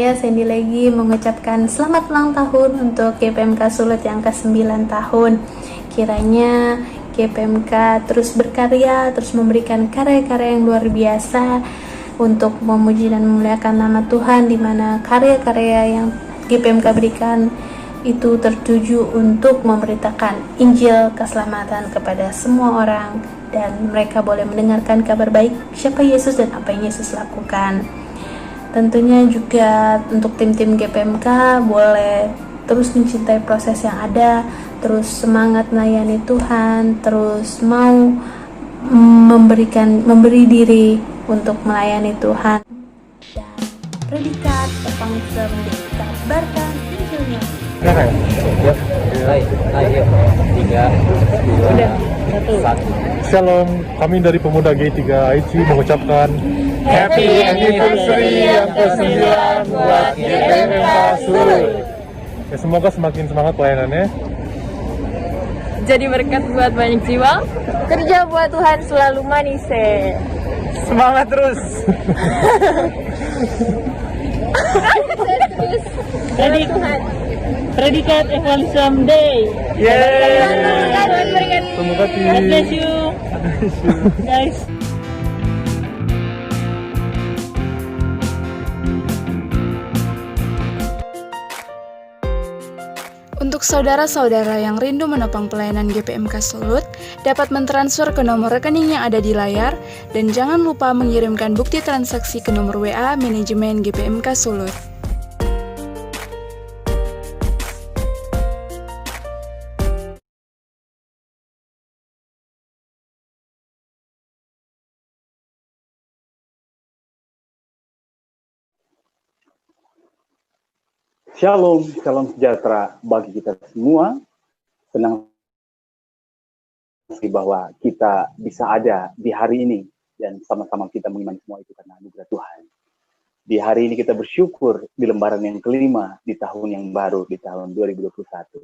saya Sandy lagi mengucapkan selamat ulang tahun untuk GPMK Sulut yang ke-9 tahun. Kiranya GPMK terus berkarya, terus memberikan karya-karya yang luar biasa untuk memuji dan memuliakan nama Tuhan, di mana karya-karya yang GPMK berikan itu tertuju untuk memberitakan Injil keselamatan kepada semua orang, dan mereka boleh mendengarkan kabar baik siapa Yesus dan apa yang Yesus lakukan. Tentunya juga untuk tim-tim GPMK boleh terus mencintai proses yang ada, terus semangat melayani Tuhan, terus mau memberi diri untuk melayani Tuhan. Dan predikat Evangelism dikabarkan Injilnya. Ayo, 3, 2, 1. Shalom, kami dari Pemuda G3 IC mengucapkan Happy Anniversary yang ke-9 buat GPMK Sulut. Ya, semoga semakin semangat pelayanannya. Jadi berkat buat banyak jiwa. Kerja buat Tuhan selalu manis. Semangat terus. Predikat Evangelism Day. Yeay. Terima kasih. God bless you, guys. Untuk saudara-saudara yang rindu menopang pelayanan GPMK Sulut, dapat mentransfer ke nomor rekening yang ada di layar, dan jangan lupa mengirimkan bukti transaksi ke nomor WA Manajemen GPMK Sulut. Shalom, salam sejahtera bagi kita semua. Senang bahwa kita bisa ada di hari ini dan sama-sama kita mengimani semua itu karena anugerah Tuhan. Di hari ini kita bersyukur di lembaran yang kelima di tahun yang baru, di tahun 2021.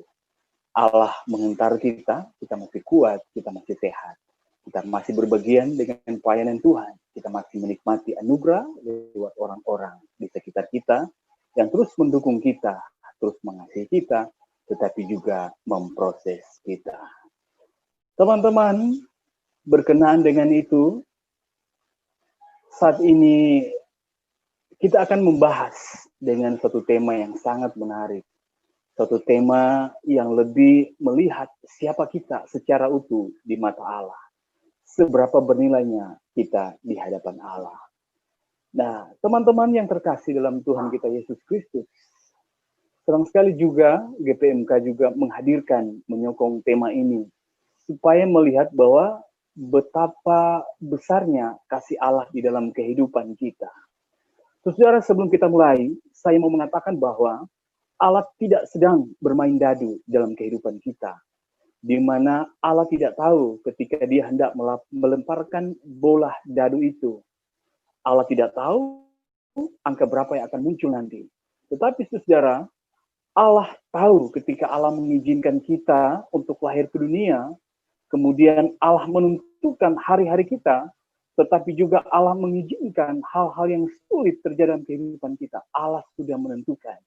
Allah mengantar kita masih kuat, kita masih sehat. Kita masih berbagian dengan pelayanan Tuhan. Kita masih menikmati anugerah lewat orang-orang di sekitar kita yang terus mendukung kita, terus mengasihi kita, tetapi juga memproses kita. Teman-teman, berkenaan dengan itu, saat ini kita akan membahas dengan satu tema yang sangat menarik. Satu tema yang lebih melihat siapa kita secara utuh di mata Allah. Seberapa bernilainya kita di hadapan Allah. Nah, teman-teman yang terkasih dalam Tuhan kita Yesus Kristus, senang sekali juga GPMK juga menghadirkan, menyokong tema ini, supaya melihat bahwa betapa besarnya kasih Allah di dalam kehidupan kita. Saudara, sebelum kita mulai, saya mau mengatakan bahwa Allah tidak sedang bermain dadu dalam kehidupan kita, di mana Allah tidak tahu ketika Dia hendak melemparkan bola dadu itu. Allah tidak tahu angka berapa yang akan muncul nanti. Tetapi saudara, Allah tahu ketika Allah mengizinkan kita untuk lahir ke dunia, kemudian Allah menentukan hari-hari kita, tetapi juga Allah mengizinkan hal-hal yang sulit terjadi dalam kehidupan kita. Allah sudah menentukan.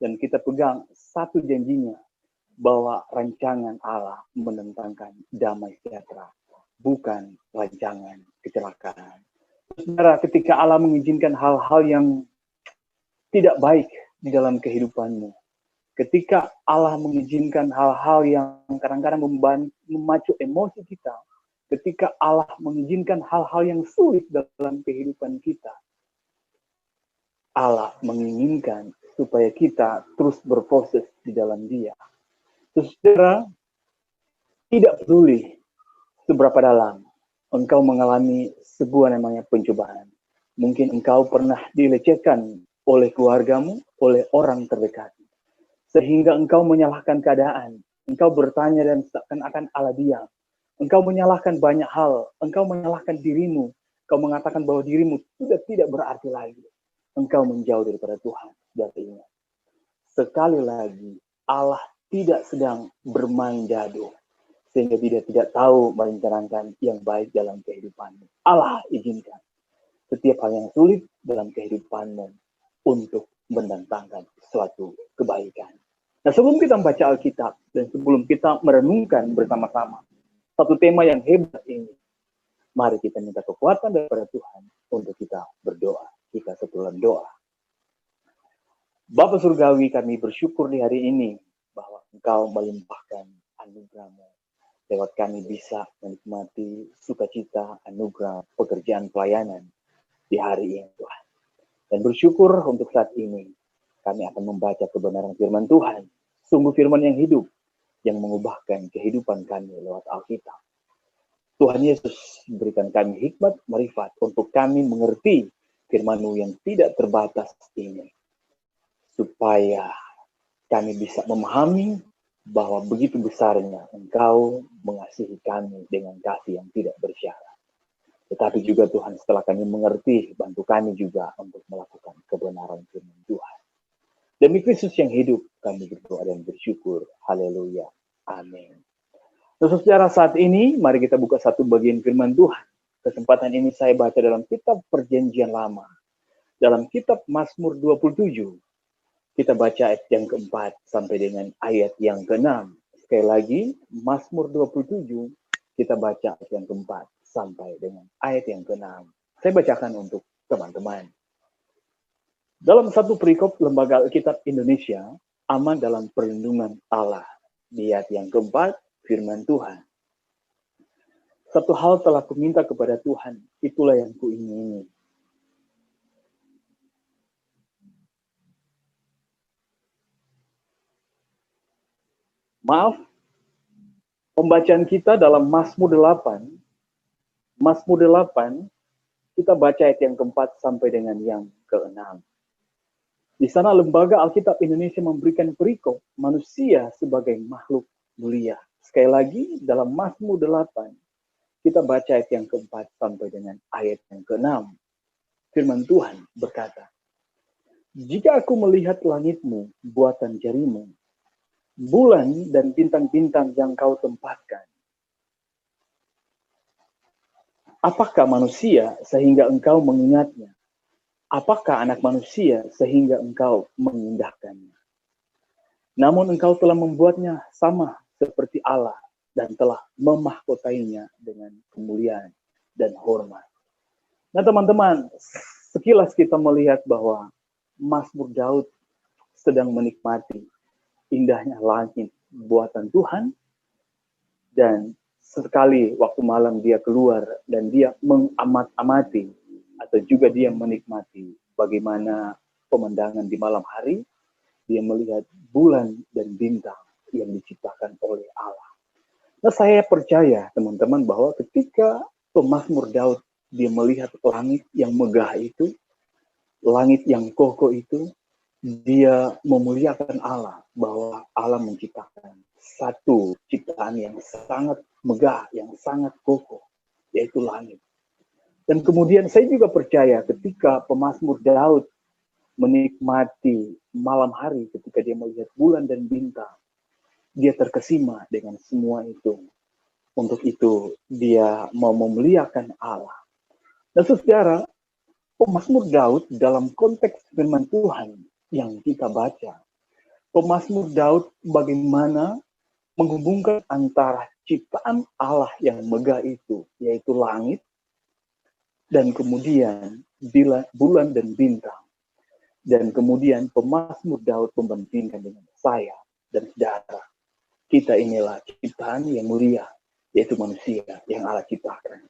Dan kita pegang satu janjinya, bahwa rancangan Allah mendatangkan damai sejahtera, bukan rancangan kecelakaan. Saudara, ketika Allah mengizinkan hal-hal yang tidak baik di dalam kehidupanmu, ketika Allah mengizinkan hal-hal yang kadang-kadang memacu emosi kita, ketika Allah mengizinkan hal-hal yang sulit dalam kehidupan kita, Allah menginginkan supaya kita terus berproses di dalam Dia. Saudara, tidak peduli seberapa dalam engkau mengalami sebuah namanya pencobaan. Mungkin engkau pernah dilecehkan oleh keluargamu, oleh orang terdekat. Sehingga engkau menyalahkan keadaan. Engkau bertanya dan seakan-akan Allah diam. Engkau menyalahkan banyak hal. Engkau menyalahkan dirimu. Engkau mengatakan bahwa dirimu sudah tidak berarti lagi. Engkau menjauh daripada Tuhan. Dari ingat. Sekali lagi, Allah tidak sedang bermain dadu. Sehingga dia tidak tahu merencanakan yang baik dalam kehidupanmu. Allah izinkan setiap hal yang sulit dalam kehidupanmu untuk mendatangkan suatu kebaikan. Nah, sebelum kita membaca Alkitab dan sebelum kita merenungkan bersama-sama satu tema yang hebat ini, mari kita minta kekuatan daripada Tuhan untuk kita berdoa. Kita setelah doa. Bapa Surgawi, kami bersyukur di hari ini bahwa Engkau melimpahkan anugerah-Mu. Lewat kami bisa menikmati sukacita, anugerah, pekerjaan pelayanan di hari ini, Tuhan. Dan bersyukur untuk saat ini kami akan membaca kebenaran firman Tuhan. Sungguh firman yang hidup, yang mengubahkan kehidupan kami lewat Alkitab. Tuhan Yesus berikan kami hikmat, marifat untuk kami mengerti firman-Mu yang tidak terbatas ini. Supaya kami bisa memahami bahwa begitu besarnya Engkau mengasihi kami dengan kasih yang tidak bersyarat. Tetapi juga Tuhan, setelah kami mengerti, bantu kami juga untuk melakukan kebenaran firman Tuhan. Demi Kristus yang hidup, kami berdoa dan bersyukur. Haleluya. Amin. Nah, saudara, saat ini, mari kita buka satu bagian firman Tuhan. Kesempatan ini saya baca dalam kitab Perjanjian Lama. Dalam kitab Mazmur 27. Kita baca ayat yang keempat sampai dengan ayat yang keenam. Sekali lagi, Mazmur 27, kita baca ayat yang keempat sampai dengan ayat yang keenam. Saya bacakan untuk teman-teman. Dalam satu perikop Lembaga Alkitab Indonesia, aman dalam perlindungan Allah. Di ayat yang keempat, firman Tuhan. Satu hal telah kuminta kepada Tuhan, itulah yang kuingini. Maaf, pembacaan kita dalam Mazmur 8. Mazmur 8, kita baca ayat yang keempat sampai dengan yang keenam. Di sana Lembaga Alkitab Indonesia memberikan perikop manusia sebagai makhluk mulia. Sekali lagi, dalam Mazmur 8, kita baca ayat yang keempat sampai dengan ayat yang keenam. Firman Tuhan berkata, jika aku melihat langitmu, buatan jarimu, bulan dan bintang-bintang yang kau tempatkan, apakah manusia sehingga engkau mengingatnya? Apakah anak manusia sehingga engkau mengindahkannya? Namun engkau telah membuatnya sama seperti Allah dan telah memahkotainya dengan kemuliaan dan hormat. Nah teman-teman, sekilas kita melihat bahwa Mazmur Daud sedang menikmati indahnya langit buatan Tuhan, dan sekali waktu malam dia keluar dan dia mengamat-amati atau juga dia menikmati bagaimana pemandangan di malam hari, dia melihat bulan dan bintang yang diciptakan oleh Allah. Nah, saya percaya teman-teman bahwa ketika pemazmur Daud dia melihat langit yang megah itu, langit yang kokoh itu, dia memuliakan Allah bahwa Allah menciptakan satu ciptaan yang sangat megah, yang sangat kokoh, yaitu langit. Dan kemudian saya juga percaya ketika pemazmur Daud menikmati malam hari ketika dia melihat bulan dan bintang, dia terkesima dengan semua itu. Untuk itu dia mau memuliakan Allah. Dan saudara, pemazmur Daud dalam konteks firman Tuhan yang kita baca, pemazmur Daud bagaimana menghubungkan antara ciptaan Allah yang megah itu, yaitu langit, dan kemudian bulan dan bintang. Dan kemudian pemazmur Daud membandingkan dengan saya dan saudara. Kita inilah ciptaan yang mulia, yaitu manusia yang Allah ciptakan.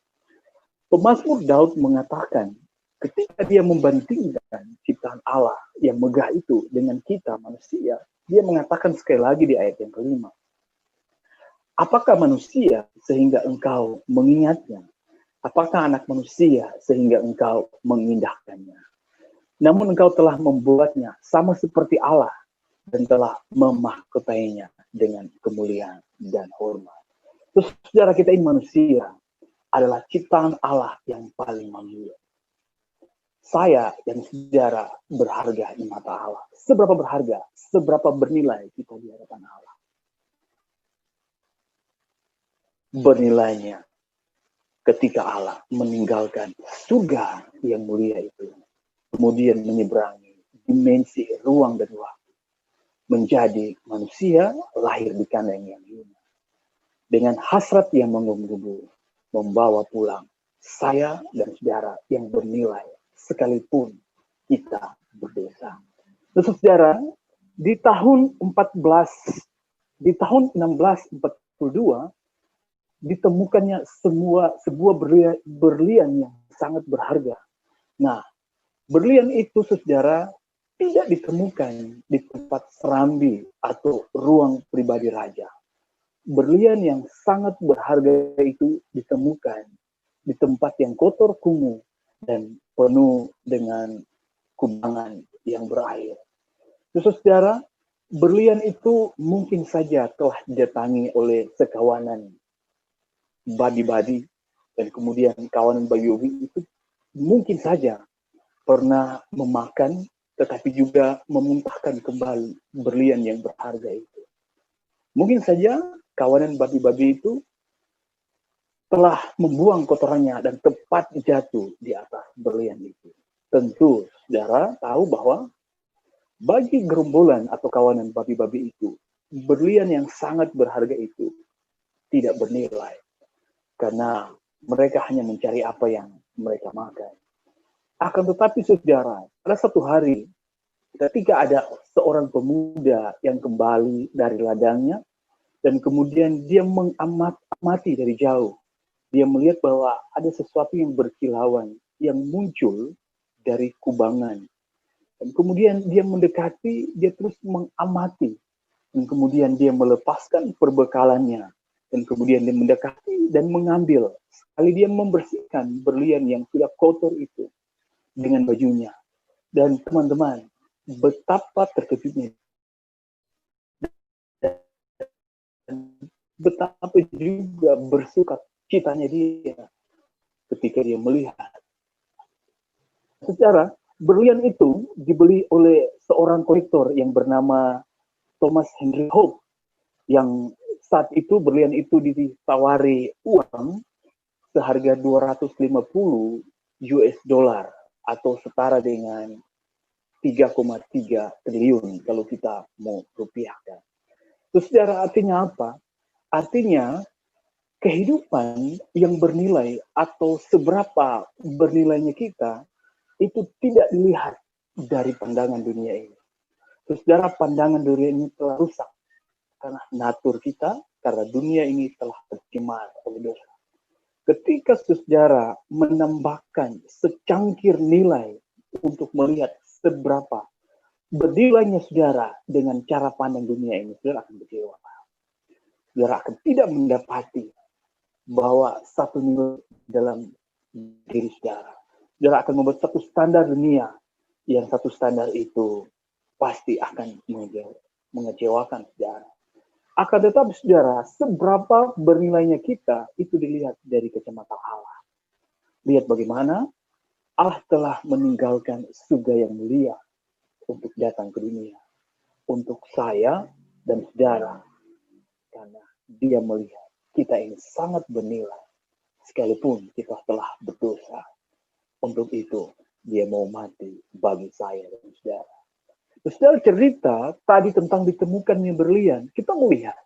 Pemazmur Daud mengatakan, ketika dia membandingkan ciptaan Allah yang megah itu dengan kita manusia, dia mengatakan sekali lagi di ayat yang kelima, apakah manusia sehingga engkau mengingatnya? Apakah anak manusia sehingga engkau mengindahkannya? Namun engkau telah membuatnya sama seperti Allah dan telah memahkotainya dengan kemuliaan dan hormat. Terus saudara, kita ini manusia adalah ciptaan Allah yang paling mulia. Saya dan saudara berharga di mata Allah. Seberapa berharga, seberapa bernilai kita di hadapan Allah. Bernilainya ketika Allah meninggalkan surga yang mulia itu, kemudian menyeberangi dimensi ruang dan waktu. Menjadi manusia lahir di kandang yang hina. Dengan hasrat yang menggebu-gebu, membawa pulang saya dan saudara yang bernilai sekalipun kita berdosa. Nah, saudara, di tahun 1642 ditemukannya sebuah berlian yang sangat berharga. Nah, berlian itu, saudara, tidak ditemukan di tempat serambi atau ruang pribadi raja. Berlian yang sangat berharga itu ditemukan di tempat yang kotor, kumuh, dan penuh dengan kubangan yang berair. Saudara, berlian itu mungkin saja telah didatangi oleh sekawanan badi-badi, dan kemudian kawanan bayi itu mungkin saja pernah memakan, tetapi juga memuntahkan kembali berlian yang berharga itu. Mungkin saja kawanan babi-babi itu telah membuang kotorannya dan tepat jatuh di atas berlian itu. Tentu, saudara tahu bahwa bagi gerombolan atau kawanan babi-babi itu, berlian yang sangat berharga itu tidak bernilai. Karena mereka hanya mencari apa yang mereka makan. Akan tetapi, saudara, pada satu hari, ketika ada seorang pemuda yang kembali dari ladangnya, dan kemudian dia mengamati dari jauh, dia melihat bahwa ada sesuatu yang berkilauan, yang muncul dari kubangan. Dan kemudian dia mendekati, dia terus mengamati, dan kemudian dia melepaskan perbekalannya, dan kemudian dia mendekati dan mengambil. Sekali dia membersihkan berlian yang sudah kotor itu dengan bajunya. Dan teman-teman, betapa terkejutnya. Dan betapa juga bersuka citanya dia ketika dia melihat. Secara berlian itu dibeli oleh seorang kolektor yang bernama Thomas Henry Hope, yang saat itu berlian itu ditawari uang seharga 250 US dollar atau setara dengan 3,3 triliun kalau kita mau rupiahkan. Terus secara artinya apa? Artinya kehidupan yang bernilai atau seberapa bernilainya kita itu tidak dilihat dari pandangan dunia ini. Terus secara pandangan dunia ini telah rusak karena natur kita, karena dunia ini telah tercemar oleh dosa. Ketika saudara menambahkan secangkir nilai untuk melihat seberapa bernilainya saudara dengan cara pandang dunia ini, saudara akan kecewa. Saudara akan tidak mendapati bahwa satu nilai dalam diri saudara. Saudara akan membuat satu standar dunia, yang satu standar itu pasti akan mengecewakan saudara. Akan tetapi, saudara, seberapa bernilainya kita itu dilihat dari kacamata Allah. Lihat bagaimana Allah telah meninggalkan surga yang mulia untuk datang ke dunia. Untuk saya dan saudara. Karena dia melihat kita ini sangat bernilai. Sekalipun kita telah berdosa. Untuk itu, dia mau mati bagi saya dan saudara. Saudara, cerita tadi tentang ditemukannya berlian, kita melihat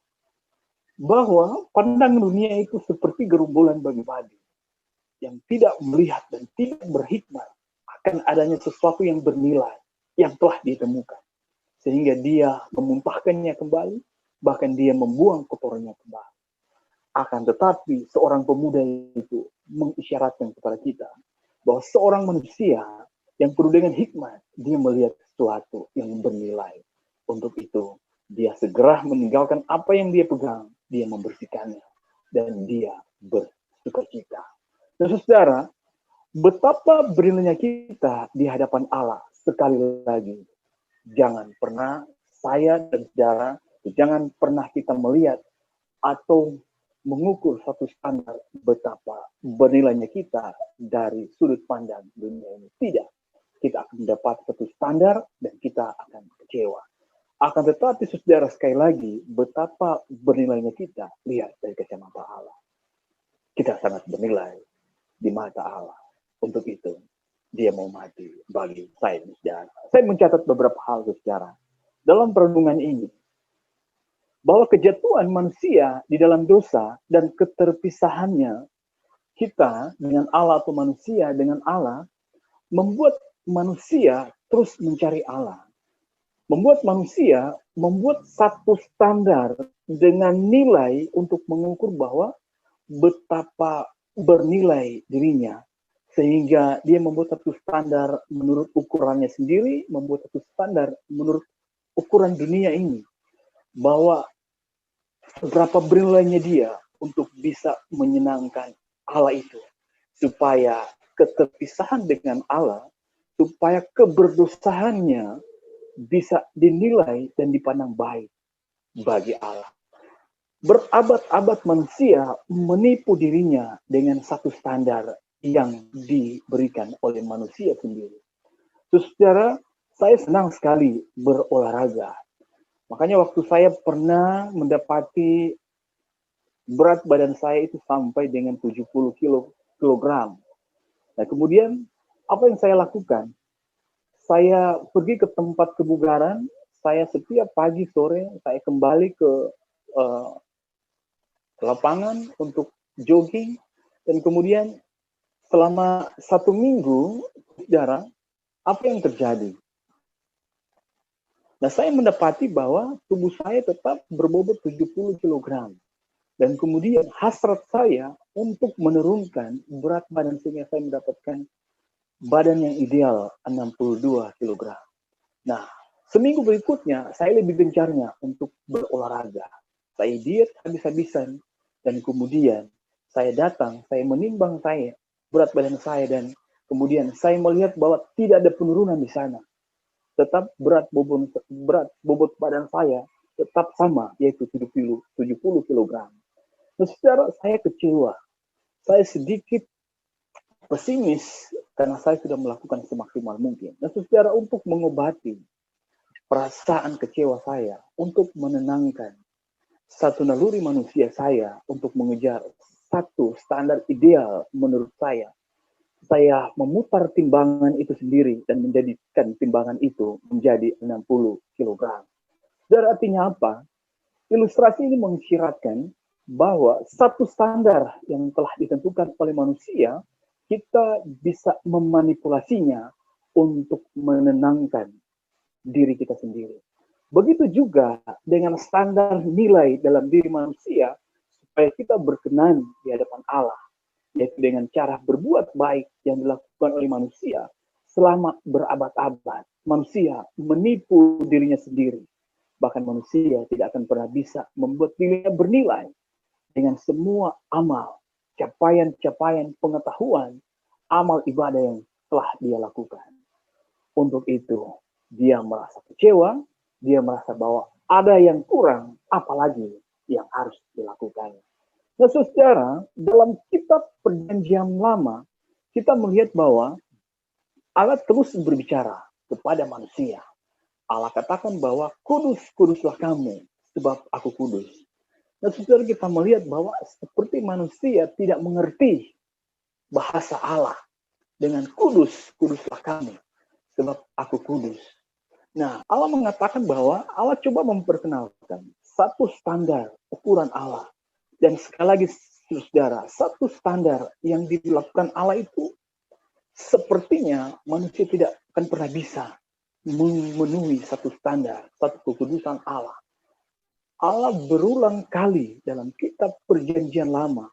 bahwa pandangan dunia itu seperti gerombolan babi-babi yang tidak melihat dan tidak berhikmat akan adanya sesuatu yang bernilai yang telah ditemukan. Sehingga dia memuntahkannya kembali, bahkan dia membuang kotorannya kembali. Akan tetapi seorang pemuda itu mengisyaratkan kepada kita bahwa seorang manusia yang penuh dengan hikmat, dia melihat sesuatu yang bernilai. Untuk itu, dia segera meninggalkan apa yang dia pegang, dia membersihkannya, dan dia bersukacita. Dan saudara, betapa bernilainya kita di hadapan Allah. Sekali lagi, jangan pernah saya dan saudara, jangan pernah kita melihat atau mengukur satu standar betapa bernilainya kita dari sudut pandang dunia ini. Tidak. Kita akan mendapat satu standar dan kita akan kecewa. Akan tetapi, saudara, sekali lagi, betapa bernilainya kita, lihat dari kacamata Allah. Kita sangat bernilai di mata Allah. Untuk itu, dia mau mati bagi saya, saudara. Saya mencatat beberapa hal, saudara, dalam perenungan ini, bahwa kejatuhan manusia di dalam dosa dan keterpisahannya kita dengan Allah atau manusia dengan Allah membuat manusia terus mencari Allah. Membuat manusia membuat satu standar dengan nilai untuk mengukur bahwa betapa bernilai dirinya. Sehingga dia membuat satu standar menurut ukurannya sendiri, membuat satu standar menurut ukuran dunia ini. Bahwa seberapa bernilainya dia untuk bisa menyenangkan Allah itu. Supaya keterpisahan dengan Allah, supaya keberdosaannya bisa dinilai dan dipandang baik bagi Allah. Berabad-abad manusia menipu dirinya dengan satu standar yang diberikan oleh manusia sendiri. Saudara, saya senang sekali berolahraga. Makanya waktu saya pernah mendapati berat badan saya itu sampai dengan 70 kilogram. Nah, kemudian apa yang saya lakukan? Saya pergi ke tempat kebugaran, saya setiap pagi sore saya kembali ke lapangan untuk jogging, dan kemudian selama 1 minggu, saudara, apa yang terjadi? Nah, saya mendapati bahwa tubuh saya tetap berbobot 70 kg. Dan kemudian hasrat saya untuk menurunkan berat badan sehingga saya mendapatkan badan yang ideal 62 kg. Nah, seminggu berikutnya saya lebih gencarnya untuk berolahraga. Saya diet habis-habisan, dan kemudian saya datang, saya menimbang saya, berat badan saya, dan kemudian saya melihat bahwa tidak ada penurunan di sana. Tetap berat bobot badan saya tetap sama, yaitu 70 kg. Nah, secara saya kecewa, saya sedikit pesimis karena saya sudah melakukan semaksimal mungkin. Nah, secara untuk mengobati perasaan kecewa saya, untuk menenangkan satu naluri manusia saya untuk mengejar satu standar ideal menurut saya memutar timbangan itu sendiri dan menjadikan timbangan itu menjadi 60 kg. Dan artinya apa? Ilustrasi ini mengisyaratkan bahwa satu standar yang telah ditentukan oleh manusia, kita bisa memanipulasinya untuk menenangkan diri kita sendiri. Begitu juga dengan standar nilai dalam diri manusia, supaya kita berkenan di hadapan Allah, yaitu dengan cara berbuat baik yang dilakukan oleh manusia selama berabad-abad. Manusia menipu dirinya sendiri. Bahkan manusia tidak akan pernah bisa membuat dirinya bernilai dengan semua amal, capaian-capaian pengetahuan, amal ibadah yang telah dia lakukan. Untuk itu, dia merasa kecewa, dia merasa bahwa ada yang kurang, apalagi yang harus dilakukan. Nah, saudara, dalam kitab Perjanjian Lama, kita melihat bahwa Allah terus berbicara kepada manusia. Allah katakan bahwa kudus, kuduslah kamu, sebab aku kudus. Nah, saudara, kita melihat bahwa seperti manusia tidak mengerti bahasa Allah dengan kudus, kuduslah kamu, sebab aku kudus. Nah, Allah mengatakan bahwa Allah coba memperkenalkan satu standar ukuran Allah. Dan sekali lagi, saudara, satu standar yang dilakukan Allah itu sepertinya manusia tidak akan pernah bisa memenuhi satu standar, satu kekudusan Allah. Allah berulang kali dalam kitab Perjanjian Lama,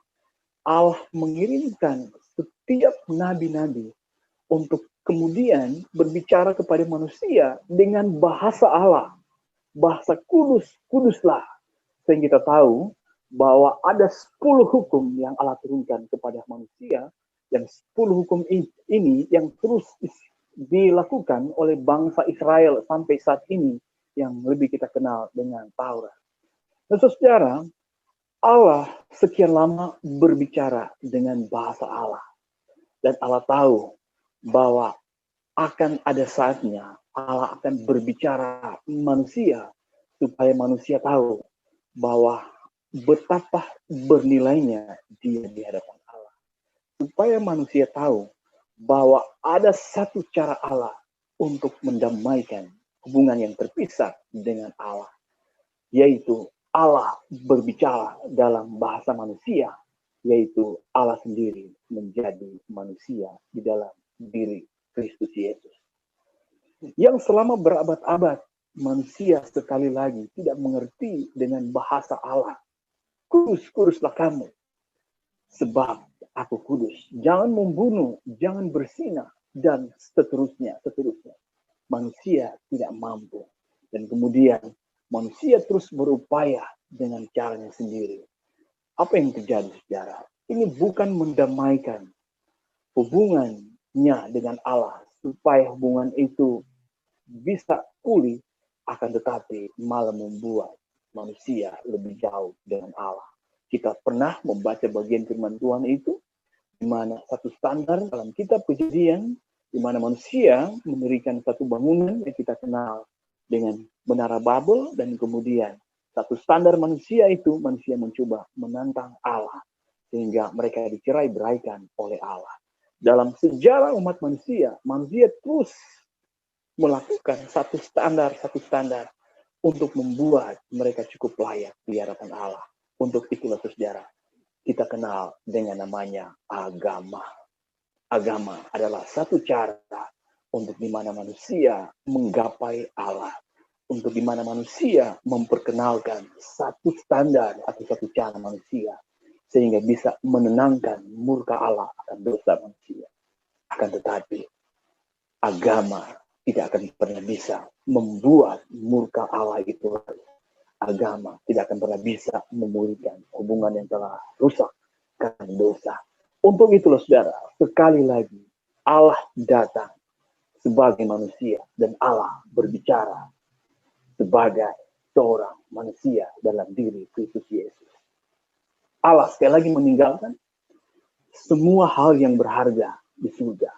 Allah mengirimkan setiap nabi-nabi untuk kemudian berbicara kepada manusia dengan bahasa Allah, bahasa kudus, kuduslah. Sehingga kita tahu bahwa ada 10 hukum yang Allah turunkan kepada manusia, dan 10 hukum ini yang terus dilakukan oleh bangsa Israel sampai saat ini, yang lebih kita kenal dengan Taurat. Nah, saudara, Allah sekian lama berbicara dengan bahasa Allah. Dan Allah tahu bahwa akan ada saatnya Allah akan berbicara manusia, supaya manusia tahu bahwa betapa bernilainya dia di hadapan Allah. Supaya manusia tahu bahwa ada satu cara Allah untuk mendamaikan hubungan yang terpisah dengan Allah, yaitu Allah berbicara dalam bahasa manusia, yaitu Allah sendiri menjadi manusia di dalam diri Kristus Yesus. Yang selama berabad-abad manusia sekali lagi tidak mengerti dengan bahasa Allah. Kudus, kuduslah kamu, sebab aku kudus. Jangan membunuh, jangan berzina, dan seterusnya. Manusia tidak mampu. Dan kemudian manusia terus berupaya dengan caranya sendiri. Apa yang terjadi, saudara? Ini bukan mendamaikan hubungannya dengan Allah, supaya hubungan itu bisa pulih, akan tetapi malah membuat manusia lebih jauh dengan Allah. Kita pernah membaca bagian firman Tuhan itu, di mana satu standar dalam kitab Kejadian, di mana manusia mendirikan satu bangunan yang kita kenal dengan Menara Babel, dan kemudian satu standar manusia itu, manusia mencoba menantang Allah, sehingga mereka dicerai-beraikan oleh Allah. Dalam sejarah umat manusia, manusia terus melakukan satu standar untuk membuat mereka cukup layak di hadapan Allah. Untuk itulah, saudara, kita kenal dengan namanya agama. Agama adalah satu cara untuk di mana manusia menggapai Allah, untuk di mana manusia memperkenalkan satu standar atau satu cara manusia, sehingga bisa menenangkan murka Allah akan dosa manusia. Akan tetapi, agama tidak akan pernah bisa membuat murka Allah itu. Agama tidak akan pernah bisa memulihkan hubungan yang telah rusak karena dosa. Untuk itulah, saudara, sekali lagi Allah datang sebagai manusia dan Allah berbicara sebagai seorang manusia dalam diri Kristus Yesus. Allah sekali lagi meninggalkan semua hal yang berharga di surga.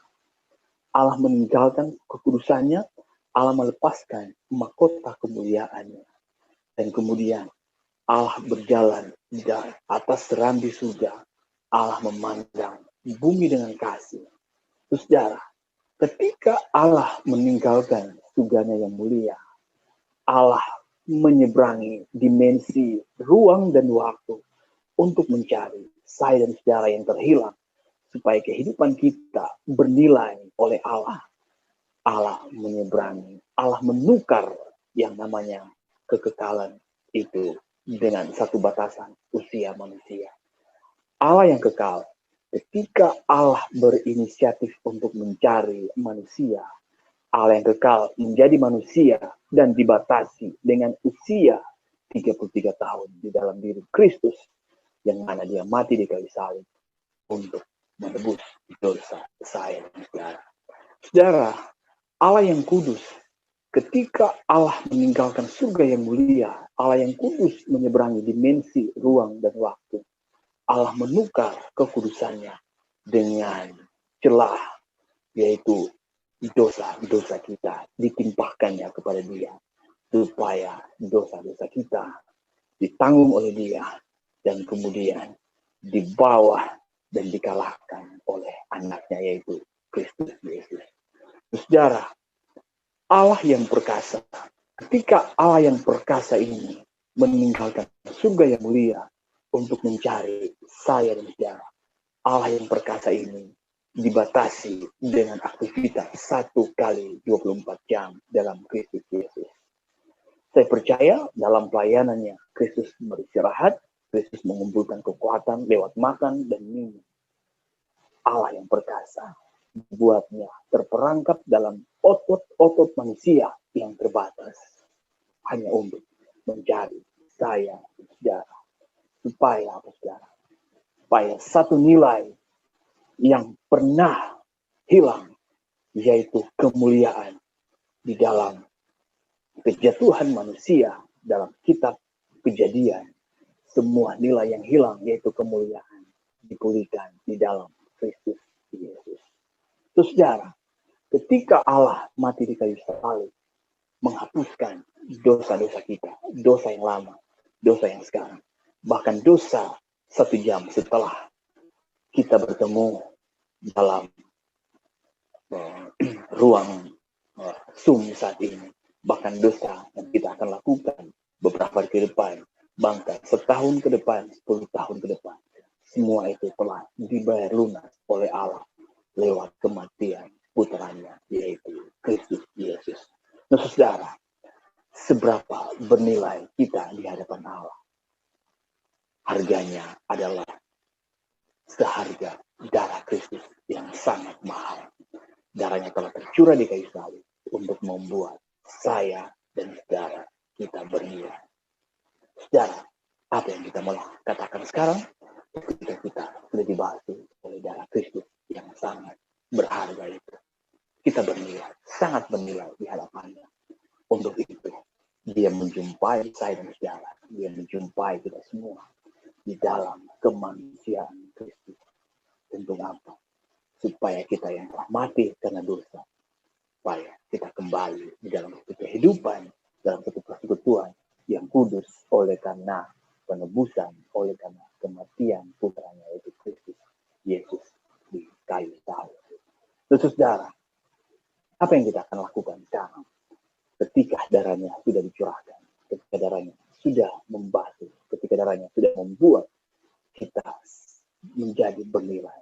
Allah meninggalkan kekudusannya, Allah melepaskan mahkota kemuliaannya. Dan kemudian Allah berjalan di atas serambi surga. Allah memandang bumi dengan kasih. Saudara, ketika Allah meninggalkan surganya yang mulia, Allah menyeberangi dimensi ruang dan waktu untuk mencari saya dan saudara yang terhilang, supaya kehidupan kita bernilai oleh Allah. Allah menyeberangi, Allah menukar yang namanya kekekalan itu dengan satu batasan usia manusia. Allah yang kekal, ketika Allah berinisiatif untuk mencari manusia, Allah yang kekal menjadi manusia dan dibatasi dengan usia 33 tahun di dalam diri Kristus, yang mana dia mati di kayu salib untuk menebus dosa saya dan saudara. Saudara, Allah yang kudus, ketika Allah meninggalkan surga yang mulia, Allah yang kudus menyeberangi dimensi ruang dan waktu. Allah menukar kekudusannya dengan celah, yaitu dosa-dosa kita ditimpahkannya kepada dia, supaya dosa-dosa kita ditanggung oleh dia, dan kemudian dibawa dan dikalahkan oleh anaknya, yaitu Kristus Yesus. Saudara, Allah yang perkasa, ketika Allah yang perkasa ini meninggalkan surga yang mulia untuk mencari saya dan saudara, Allah yang perkasa ini dibatasi dengan aktivitas 1 kali 24 jam dalam Kristus Yesus. Saya percaya dalam pelayanannya Kristus beristirahat, Kristus mengumpulkan kekuatan lewat makan dan minum. Allah yang perkasa buatnya terperangkap dalam otot-otot manusia yang terbatas, hanya untuk mencari saya, saudara. Supaya apa, saudara? Supaya satu nilai yang pernah hilang, yaitu kemuliaan di dalam kejatuhan manusia dalam kitab Kejadian. Semua nilai yang hilang, yaitu kemuliaan, dipulihkan di dalam Kristus Yesus. Saudara, ketika Allah mati di kayu salib, menghapuskan dosa-dosa kita, dosa yang lama, dosa yang sekarang, bahkan dosa 1 jam setelah kita bertemu dalam ruang Zoom saat ini, bahkan dosa yang kita akan lakukan beberapa hari ke depan, bahkan setahun ke depan, 10 tahun ke depan, semua itu telah dibayar lunas oleh Allah lewat kematian putranya, yaitu Kristus Yesus. Nah, saudara, seberapa bernilai kita di hadapan Allah? Harganya adalah seharga darah Kristus yang sangat mahal. Darahnya telah tercurah di kayu salib untuk membuat saya dan saudara kita bernilai. Saudara, apa yang kita mau katakan sekarang? Ketika kita sudah dibasuh oleh darah Kristus yang sangat berharga itu, kita bernilai, sangat bernilai di hadapannya. Untuk itu, dia menjumpai saya dan saudara, dia menjumpai kita semua di dalam kemanusiaan Kristus. Untuk apa? Supaya kita yang telah mati karena dosa, supaya kita kembali di dalam kehidupan, dalam persekutuan yang kudus oleh karena penebusan, oleh karena kematian putranya yaitu Kristus Yesus di kayu salib. Saudara, apa yang kita akan lakukan sekarang ketika darahnya sudah dicurahkan, ketika darahnya sudah membasuh, ketika darahnya sudah membuat kita menjadi bernilai?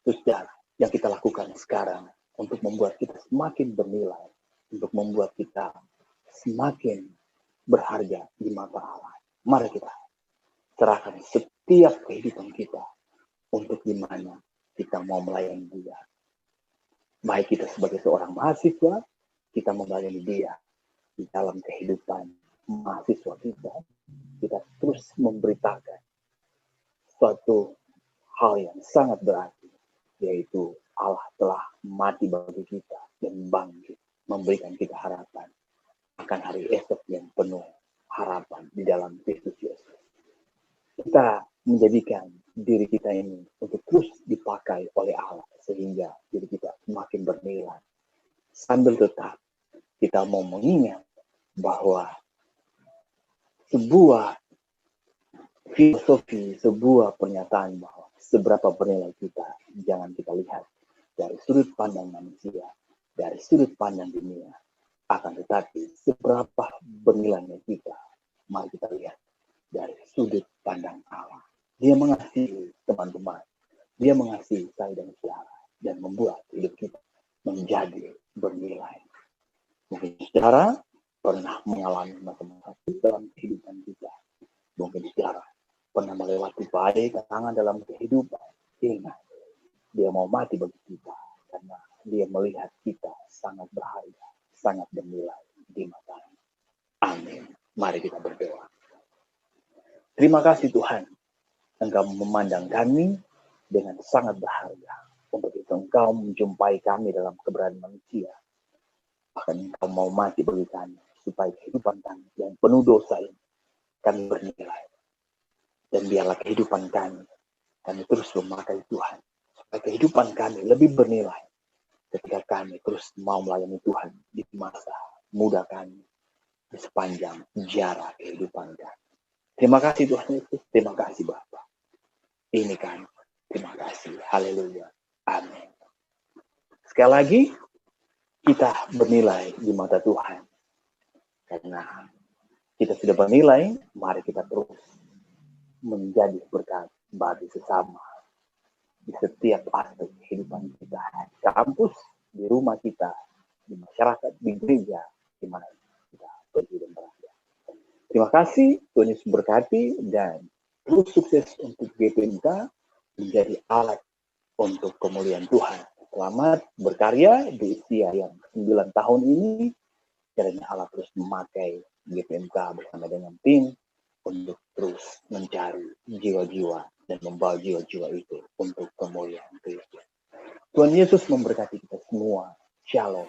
Saudara, yang kita lakukan sekarang untuk membuat kita semakin bernilai, untuk membuat kita semakin berharga di mata Allah. Mari kita serahkan setiap kehidupan kita untuk di mana kita mau melayani Dia. Baik kita sebagai seorang mahasiswa, kita melayani Dia di dalam kehidupan mahasiswa kita. Kita terus memberitakan suatu hal yang sangat berarti, yaitu Allah telah mati bagi kita dan bangkit, memberikan kita harapan akan hari esok yang penuh harapan di dalam Kristus Yesus. Kita menjadikan diri kita ini untuk terus dipakai oleh Allah sehingga diri kita semakin bernilai. Sambil tetap kita mau mengingat bahwa sebuah filosofi, sebuah pernyataan bahwa seberapa bernilai kita, jangan kita lihat dari sudut pandang manusia, dari sudut pandang dunia. Akan tetapi, seberapa bernilainya kita, mari kita lihat dari sudut pandang Allah. Dia mengasihi teman-teman, Dia mengasihi saya dan saudara, dan membuat hidup kita menjadi bernilai. Mungkin saudara pernah mengalami masa-masa dalam kehidupan kita. Mungkin saudara pernah melewati badai tantangan dalam kehidupan. Ingat, Dia mau mati bagi kita karena Dia melihat kita sangat berharga, sangat bernilai di matanya. Amin. Mari kita berdoa. Terima kasih Tuhan, Engkau memandang kami dengan sangat berharga. Untuk itu Engkau menjumpai kami dalam keberadaan manusia. Bahkan Engkau mau mati bagi kami, supaya kehidupan kami yang penuh dosa ini, kami bernilai. Dan biarlah kehidupan kami terus memakai Tuhan. Supaya kehidupan kami lebih bernilai ketika kami terus mau melayani Tuhan di masa muda kami, di sepanjang jarak kehidupan kami. Terima kasih Tuhan Yesus, terima kasih Bapa. Ini kami, terima kasih. Haleluya. Amin. Sekali lagi, kita bernilai di mata Tuhan. Karena kita sudah bernilai, mari kita terus menjadi berkat bagi sesama di setiap aspek kehidupan kita, di kampus, di rumah kita, di masyarakat, di gereja, di mana kita pergi dan berada. Terima kasih, Tuhan Yesus berkati, dan terus sukses untuk GPMK menjadi alat untuk kemuliaan Tuhan. Selamat berkarya di usia yang 9 tahun ini. Kiranya Allah terus memakai GPMK bersama dengan tim untuk terus mencari jiwa-jiwa dan membawa jiwa-jiwa itu untuk kemuliaan Kristus. Tuhan Yesus memberkati kita semua. Shalom.